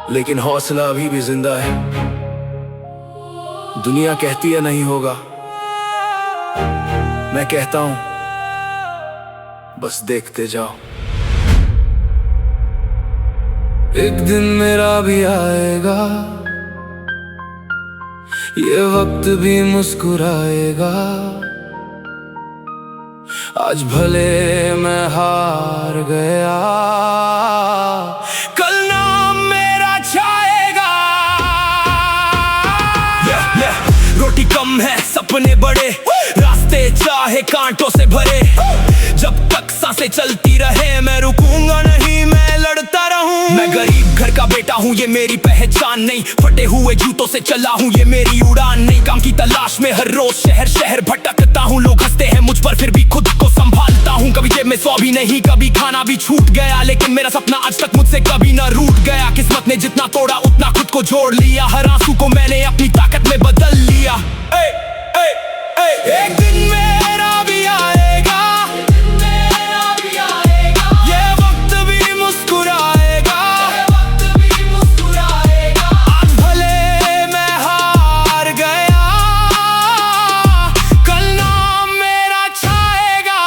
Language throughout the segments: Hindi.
लेकिन हौसला अभी भी जिंदा है। दुनिया कहती है नहीं होगा, मैं कहता हूं बस देखते जाओ। एक दिन मेरा भी आएगा, ये वक्त भी मुस्कुराएगा। आज भले मैं हार गया, कल नाम मेरा छाएगा। रोटी कम है सपने बड़े, रास्ते चाहे कांटों से भरे। जब तक सांसें चलती रहे मैं रुकूंगा नहीं, मैं लड़ता रहूं। मैं गरीब घर का बेटा हूँ, ये मेरी पहचान नहीं। फटे हुए जूतों से चला हूँ, ये मेरी उड़ान नहीं। काम की तलाश में हर रोज शहर शहर भटकता हूँ। लोग हंसते हैं मुझ पर, फिर भी खुद को संभालता हूँ। कभी जेब में 100 भी नहीं, कभी खाना भी छूट गया, लेकिन मेरा सपना आज तक मुझसे कभी ना रूठ गया। किस्मत ने जितना तोड़ा उतना खुद को जोड़ लिया, हर आंसू को मैंने अपनी ताकत में बदल लिया। एक दिन मेरा भी आएगा, ये वक्त भी मुस्कुराएगा। आज भले मैं हार गया, कल नाम मेरा छाएगा।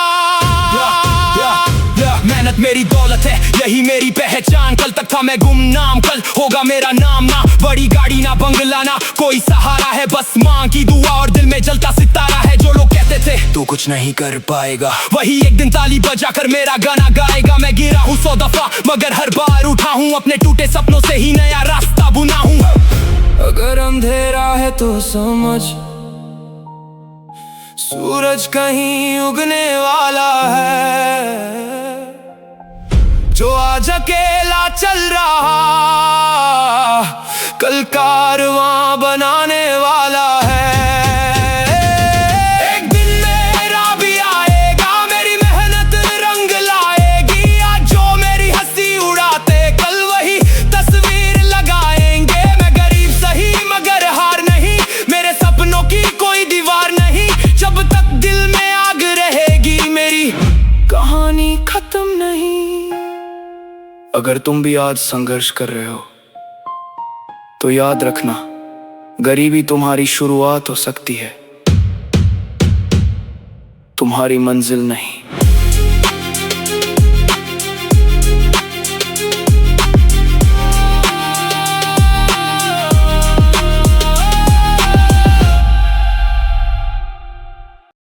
मेहनत मेरी दौलत है, यही मेरी पहचान। कल तक था मैं गुमनाम, कल होगा मेरा नाम। ना बड़ी गाड़ी ना बंगला ना कोई सहारा है, बस माँ की दुआ और दिल में जलता सितारा है। जो लोग कहते थे तू कुछ नहीं कर पाएगा, वही एक दिन ताली बजाकर मेरा गाना गाएगा। मैं गिरा हूँ 100 दफा मगर हर बार उठा हूँ, अपने टूटे सपनों से ही नया रास्ता बुना हूँ। अगर अंधेरा है तो समझ, सूरज कहीं उगने वाला है। जो आज अकेला चल रहा, कल कारवां बनाने वाला है। एक दिन मेरा भी आएगा, मेरी मेहनत रंग लाएगी। आज जो मेरी हंसी उड़ाते, कल वही तस्वीर लगाएंगे। मैं गरीब सही मगर हार नहीं, मेरे सपनों की कोई दीवार नहीं। जब तक दिल में आग रहेगी, मेरी कहानी खत्म नहीं। अगर तुम भी आज संघर्ष कर रहे हो तो याद रखना, गरीबी तुम्हारी शुरुआत हो सकती है, तुम्हारी मंजिल नहीं।